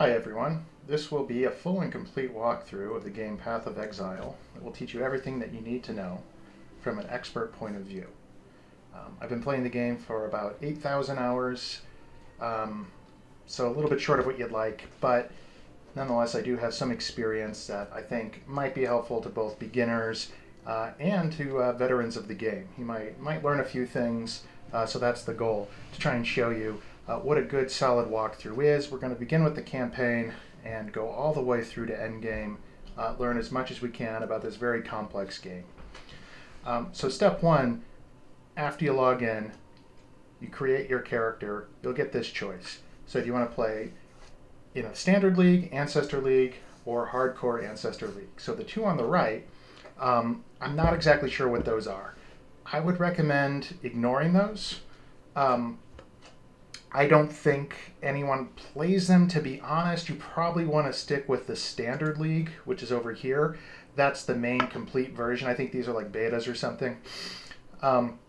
Hi everyone. This will be a full and complete walkthrough of the game Path of Exile that will teach you everything that you need to know from an expert point of view. I've been playing the game for about 8,000 hours, so a little bit short of what you'd like, but nonetheless I do have some experience that I think might be helpful to both beginners and to veterans of the game. You might learn a few things, so that's the goal, to try and show you what a good solid walkthrough is. We're going to begin with the campaign and go all the way through to endgame, learn as much as we can about this very complex game. So step one, after you log in, you create your character, you'll get this choice. So do you want to play in a standard league, ancestor league, or hardcore ancestor league? So the two on the right, I'm not exactly sure what those are. I would recommend ignoring those. I don't think anyone plays them, to be honest. You probably want to stick with the standard league, which is over here. That's the main complete version. I think these are like betas or something. And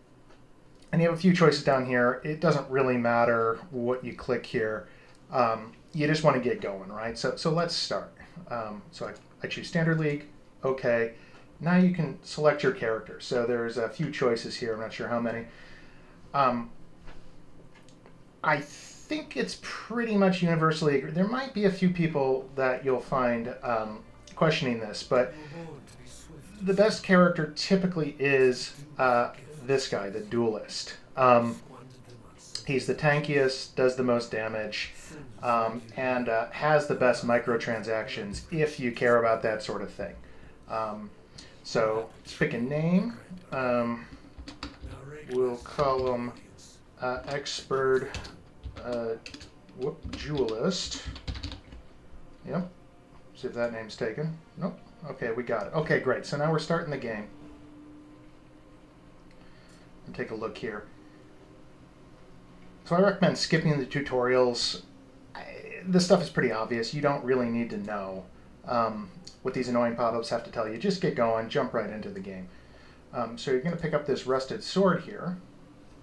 you have a few choices down here. It doesn't really matter what you click here. You just want to get going, right? So let's start. So I choose standard league. Okay. Now you can select your character. So there's a few choices here. I'm not sure how many. I think it's pretty much universally agreed. There might be a few people that you'll find questioning this, but the best character typically is this guy, the duelist. He's the tankiest, does the most damage, and has the best microtransactions if you care about that sort of thing. So let's pick a name. We'll call him expert duelist. Yep. See if that name's taken. Nope. Okay, we got it. Okay, great. So now we're starting the game. And take a look here. So I recommend skipping the tutorials. This stuff is pretty obvious. You don't really need to know what these annoying pop-ups have to tell you. Just get going, jump right into the game. So you're going to pick up this rusted sword here.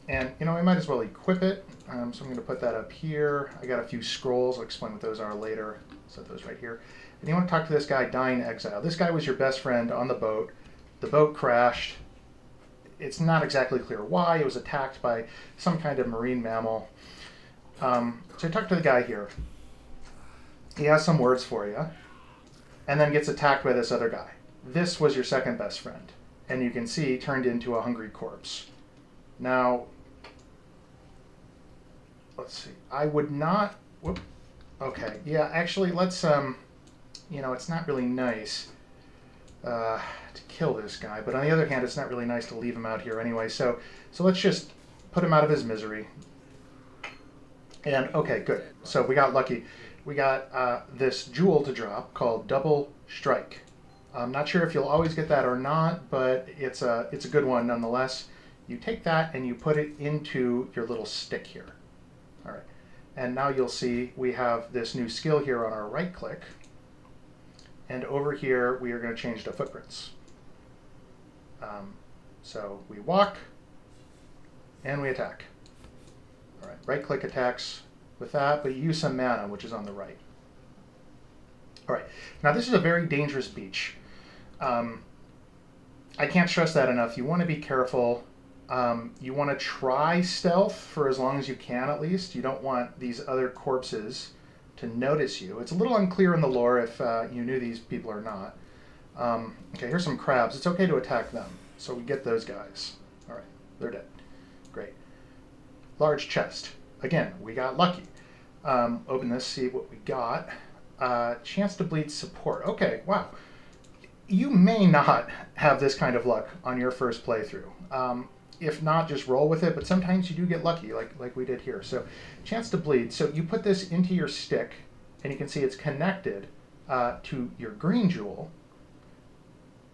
And, you know, I might as well equip it. So I'm going to put that up here. I got a few scrolls. I'll explain what those are later. Set those right here. And you want to talk to this guy, Dying Exile. This guy was your best friend on the boat. The boat crashed. It's not exactly clear why. It was attacked by some kind of marine mammal. So talk to the guy here. He has some words for you. And then gets attacked by this other guy. This was your second best friend. And you can see turned into a hungry corpse. Now, let's see. I would not. Whoop. Okay. Yeah. Actually, let's. You know, it's not really nice to kill this guy, but on the other hand, it's not really nice to leave him out here anyway. So let's just put him out of his misery. And okay, good. So we got lucky. We got this jewel to drop called Double Strike. I'm not sure if you'll always get that or not, but it's a good one nonetheless. You take that and you put it into your little stick here. All right. And now you'll see we have this new skill here on our right click. And over here, we are going to change to footprints. So we walk and we attack. All right. Right click attacks with that, but you use some mana, which is on the right. All right. Now this is a very dangerous beach. I can't stress that enough. You want to be careful. You want to try stealth for as long as you can, at least. You don't want these other corpses to notice you. It's a little unclear in the lore if you knew these people or not. Okay, here's some crabs. It's okay to attack them. So we get those guys. All right, they're dead. Great. Large chest. Again, we got lucky. Open this, see what we got. Chance to bleed support. Okay, wow. You may not have this kind of luck on your first playthrough. If not, just roll with it, but sometimes you do get lucky, like we did here. So, chance to bleed. So you put this into your stick, and you can see it's connected to your green jewel.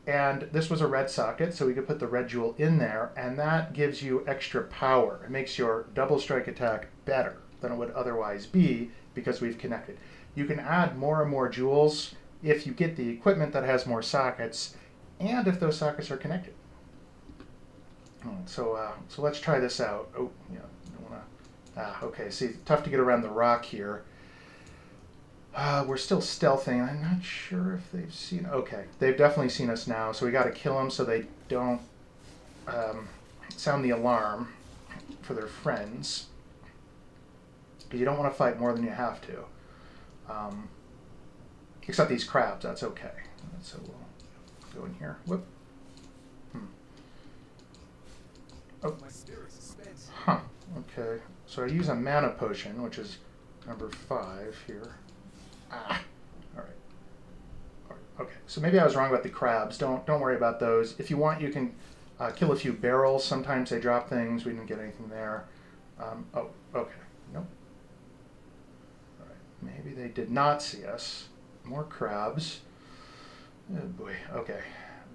And this was a red socket, so we could put the red jewel in there, and that gives you extra power. It makes your double strike attack better than it would otherwise be because we've connected. You can add more and more jewels if you get the equipment that has more sockets, and if those sockets are connected. So let's try this out. Oh, yeah, don't want to. Okay, see, tough to get around the rock here. We're still stealthing. I'm not sure if they've seen... Okay, they've definitely seen us now, so we got to kill them so they don't sound the alarm for their friends. Because you don't want to fight more than you have to. Except these crabs, that's okay. So we'll go in here. Whoop. Oh. Huh. Okay. So I use a mana potion, which is number 5 here. Ah. All right. Okay. So maybe I was wrong about the crabs. Don't worry about those. If you want, you can kill a few barrels. Sometimes they drop things. We didn't get anything there. Oh. Okay. Nope. All right. Maybe they did not see us. More crabs. Oh boy. Okay.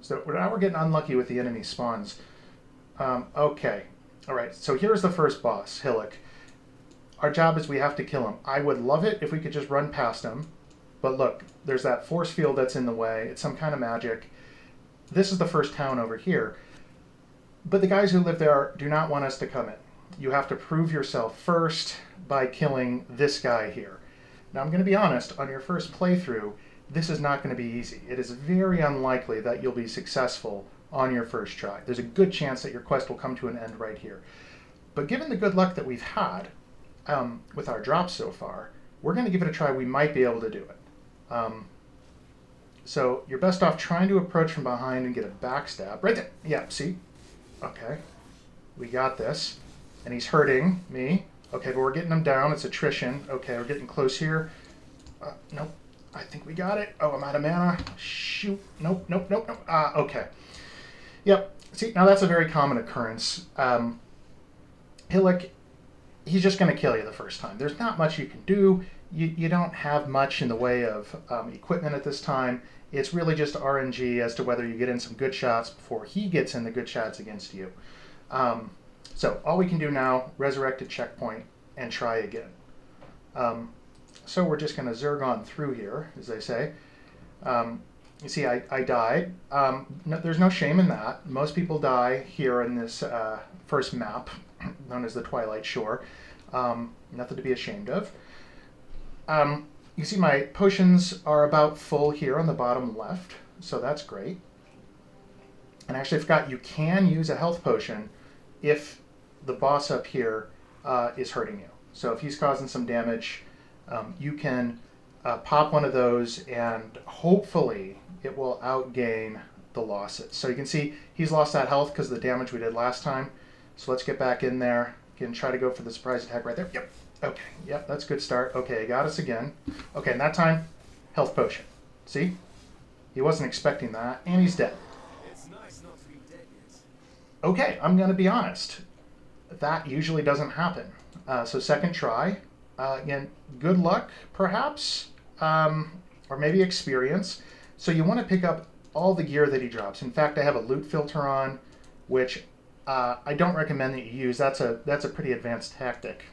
So now we're getting unlucky with the enemy spawns. Okay. All right. So here's the first boss, Hillock. Our job is we have to kill him. I would love it if we could just run past him. But look, there's that force field that's in the way. It's some kind of magic. This is the first town over here. But the guys who live there do not want us to come in. You have to prove yourself first by killing this guy here. Now, I'm going to be honest, on your first playthrough, this is not going to be easy. It is very unlikely that you'll be successful on your first try. There's a good chance that your quest will come to an end right here. But given the good luck that we've had with our drops so far, we're going to give it a try. We might be able to do it. So you're best off trying to approach from behind and get a backstab. Right there. Yeah, see? Okay. We got this. And he's hurting me. Okay, but we're getting him down. It's attrition. Okay, we're getting close here. Nope. I think we got it. Oh, I'm out of mana. Shoot. Nope. Okay. Yep. See, now that's a very common occurrence. Hillock, he's just going to kill you the first time. There's not much you can do. You don't have much in the way of equipment at this time. It's really just RNG as to whether you get in some good shots before he gets in the good shots against you. So all we can do now, resurrect a checkpoint and try again. So we're just going to zerg on through here, as they say. You see, I died. No, there's no shame in that. Most people die here in this first map, known as the Twilight Shore. Nothing to be ashamed of. You see my potions are about full here on the bottom left, so that's great. And actually, I forgot, you can use a health potion if the boss up here is hurting you. So if he's causing some damage, you can pop one of those and hopefully it will outgain the losses. So you can see he's lost that health because of the damage we did last time. So let's get back in there. Again, try to go for the surprise attack right there. Yep. Okay. Yep, that's a good start. Okay, got us again. Okay, and that time, health potion. See? He wasn't expecting that, and he's dead. It's nice not to be dead yet. Okay, I'm going to be honest. That usually doesn't happen. So second try. Again, good luck, perhaps, or maybe experience. So you want to pick up all the gear that he drops. In fact, I have a loot filter on, which I don't recommend that you use. That's a pretty advanced tactic.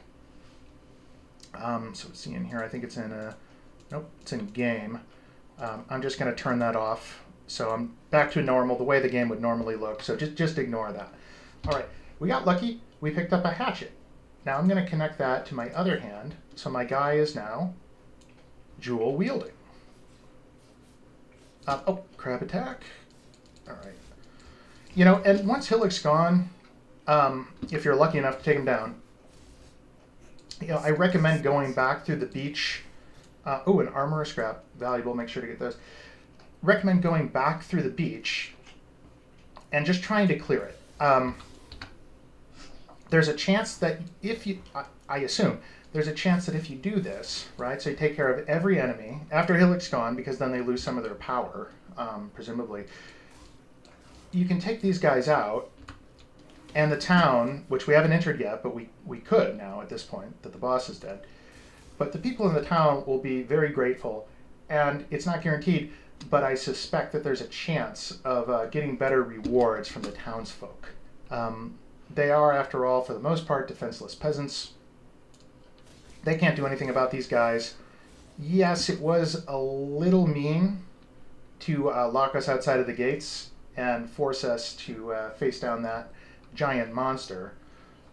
So let's see in here. I think it's in nope, it's in game. I'm just going to turn that off. So I'm back to normal, the way the game would normally look. So just ignore that. All right, we got lucky. We picked up a hatchet. Now I'm going to connect that to my other hand. So my guy is now jewel wielding. Oh, crab attack. All right. You know, and once Hillock's gone, if you're lucky enough to take him down, you know, I recommend going back through the beach. Oh, an armor scrap. Valuable. Make sure to get those. Recommend going back through the beach and just trying to clear it. There's a chance that if you, I assume, there's a chance that if you do this, right, so you take care of every enemy after Hillock's gone, because then they lose some of their power, presumably, you can take these guys out, and the town, which we haven't entered yet, but we could now at this point, that the boss is dead, but the people in the town will be very grateful, and it's not guaranteed, but I suspect that there's a chance of getting better rewards from the townsfolk. They are, after all, for the most part, defenseless peasants. They can't do anything about these guys. Yes, it was a little mean to lock us outside of the gates and force us to face down that giant monster.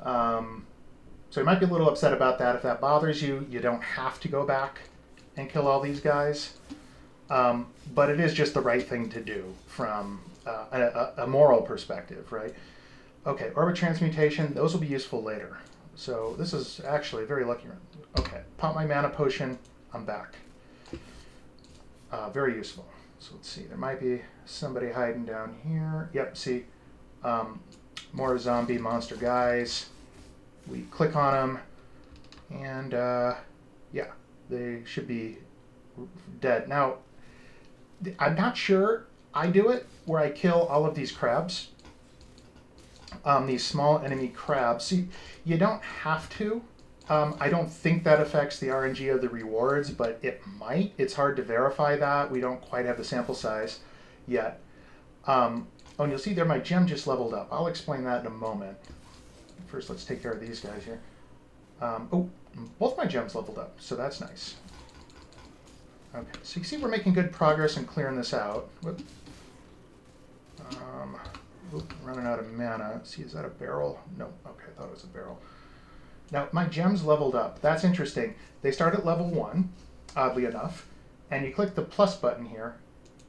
So you might be a little upset about that. If that bothers you, you don't have to go back and kill all these guys. But it is just the right thing to do from a moral perspective, right? Okay, orbit transmutation, those will be useful later. So this is actually a very lucky run. Okay, pop my mana potion, I'm back. Very useful. So let's see, there might be somebody hiding down here. Yep, see, more zombie monster guys. We click on them, and yeah, they should be dead. Now, I'm not sure I do it where I kill all of these crabs, these small enemy crabs. See, you don't have to. I don't think that affects the RNG of the rewards, but it might. It's hard to verify that. We don't quite have the sample size yet. Oh, and you'll see there my gem just leveled up. I'll explain that in a moment. First, let's take care of these guys here. Oh, both my gems leveled up, so that's nice. Okay, so you see we're making good progress in clearing this out. Whoop. Running out of mana. See, is that a barrel? No, okay, I thought it was a barrel. Now, my gems leveled up. That's interesting. They start at level 1, oddly enough, and you click the plus button here,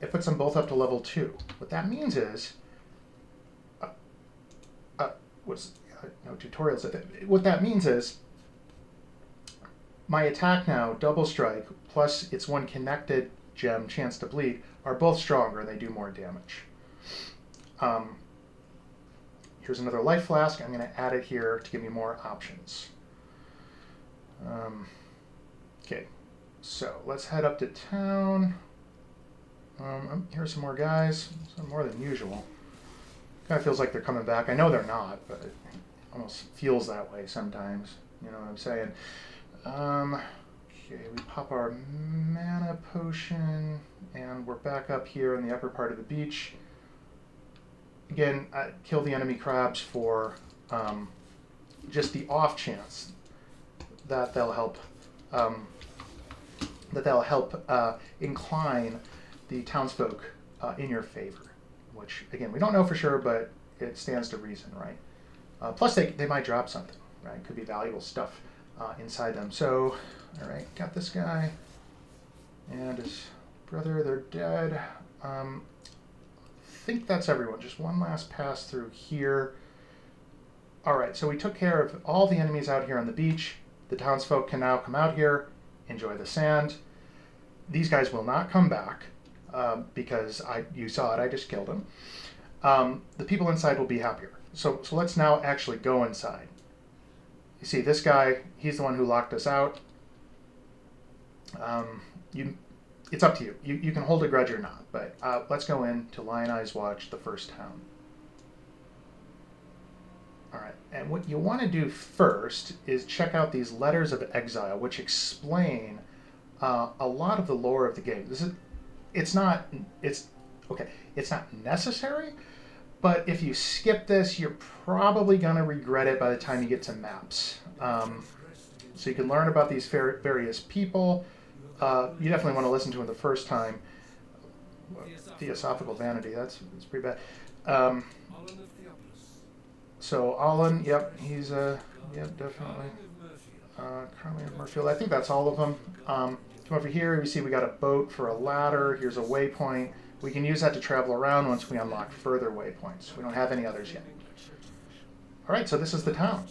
it puts them both up to level 2. What that means is, no tutorials. What that means is, my attack now, double strike, plus its one connected gem, chance to bleed, are both stronger and they do more damage. Here's another life flask. I'm going to add it here to give me more options. Okay, so let's head up to town. Here's some more guys. Some more than usual. Kind of feels like they're coming back. I know they're not, but it almost feels that way sometimes. You know what I'm saying? Okay, we pop our mana potion, and we're back up here in the upper part of the beach. Again, kill the enemy crabs for just the off chance that they'll help incline the townsfolk in your favor. Which again, we don't know for sure, but it stands to reason, right? Plus, they might drop something, right? Could be valuable stuff inside them. So, all right, got this guy and his brother. They're dead. I think that's everyone. Just one last pass through here. All right, so we took care of all the enemies out here on the beach. The townsfolk can now come out here, enjoy the sand. These guys will not come back because you saw it. I just killed them. The people inside will be happier. So let's now actually go inside. You see, this guy, he's the one who locked us out. It's up to you. You can hold a grudge or not, but let's go in to Lion Eyes Watch, the first town. All right, and what you want to do first is check out these letters of exile, which explain a lot of the lore of the game. It's not necessary, but if you skip this, you're probably going to regret it by the time you get to maps. So you can learn about these various people. You definitely want to listen to it the first time. Theosophical vanity, that's pretty bad. So Alan, yep, he's yep, definitely. Carly and Murfield, I think that's all of them. Come over here, we see we got a boat for a ladder. Here's a waypoint. We can use that to travel around once we unlock further waypoints. We don't have any others yet. All right, so this is the town.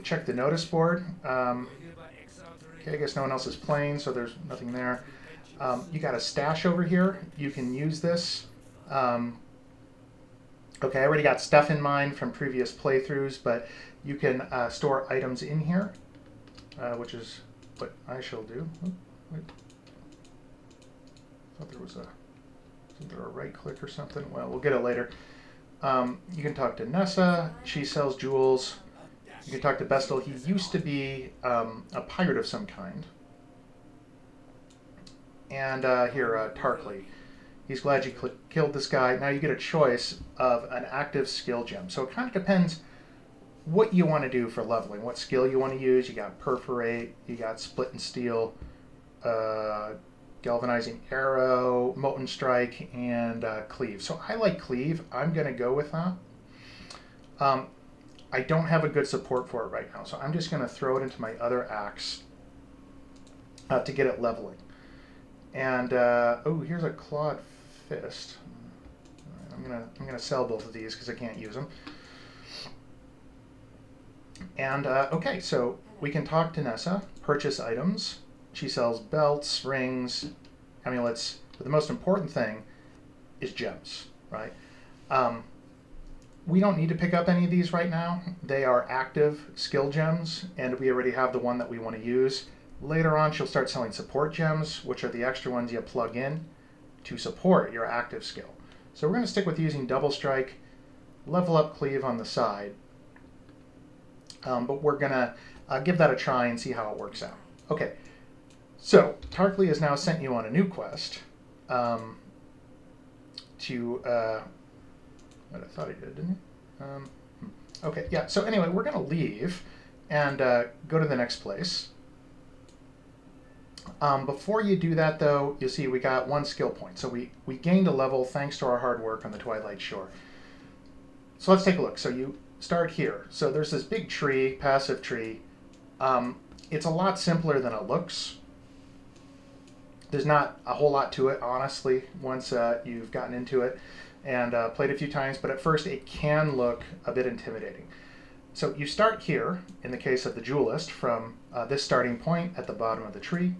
Check the notice board. Okay, I guess no one else is playing, so there's nothing there. You got a stash over here. You can use this. Okay, I already got stuff in mind from previous playthroughs, but you can store items in here, which is what I shall do. Oh, wait. I thought there was isn't there a right click or something? Well, we'll get it later. You can talk to Nessa. She sells jewels. You can talk to Bestel. He used to be a pirate of some kind. And here, Tarkley. He's glad you killed this guy. Now you get a choice of an active skill gem. So it kind of depends what you want to do for leveling, what skill you want to use. You got Perforate, you got Split and Steel, Galvanizing Arrow, Molten Strike, and Cleave. So I like Cleave. I'm going to go with that. I don't have a good support for it right now, so I'm just going to throw it into my other axe. to get it leveling. And oh, here's a clawed fist. I'm gonna sell both of these because I can't use them. And okay, so we can talk to Nessa, purchase items. She sells belts, rings, amulets, but the most important thing is gems, right? Um, we don't need to pick up any of these right now. They are active skill gems, and we already have the one that we want to use. Later on, she'll start selling support gems, which are the extra ones you plug in to support your active skill. So we're going to stick with using double strike, level up cleave on the side, but we're going to give that a try and see how it works out. Okay, so Tarkley has now sent you on a new quest to, what I thought he did, didn't he? Okay, yeah, so anyway, we're going to leave and go to the next place. Before you do that, though, you'll see we got 1 skill point. So we gained a level thanks to our hard work on the Twilight Shore. So let's take a look. So you start here. So there's this big tree, passive tree. It's a lot simpler than it looks. There's not a whole lot to it, honestly, once you've gotten into it and played a few times. But at first, it can look a bit intimidating. So you start here, in the case of the Duelist, from this starting point at the bottom of the tree.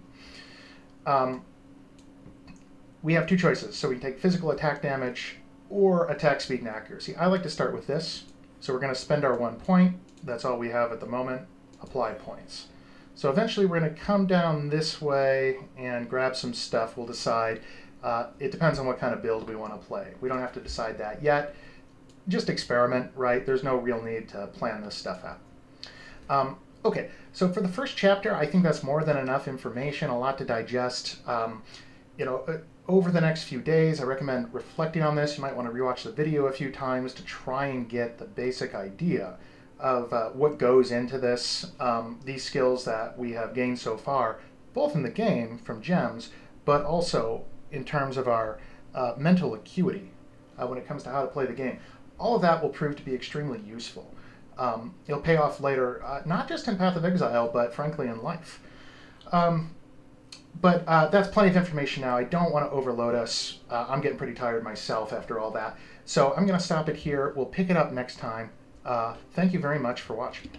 We have 2 choices. So we take physical attack damage or attack speed and accuracy. I like to start with this. So we're going to spend our 1 point. That's all we have at the moment. Apply points. So eventually we're going to come down this way and grab some stuff. We'll decide. It depends on what kind of build we want to play. We don't have to decide that yet. Just experiment, right? There's no real need to plan this stuff out. Okay, so for the first chapter, I think that's more than enough information, a lot to digest. Over the next few days, I recommend reflecting on this. You might want to rewatch the video a few times to try and get the basic idea of what goes into this, these skills that we have gained so far, both in the game from gems, but also in terms of our mental acuity when it comes to how to play the game. All of that will prove to be extremely useful. It'll pay off later, not just in Path of Exile, but frankly in life. But that's plenty of information now. I don't want to overload us. I'm getting pretty tired myself after all that. So I'm going to stop it here. We'll pick it up next time. Thank you very much for watching.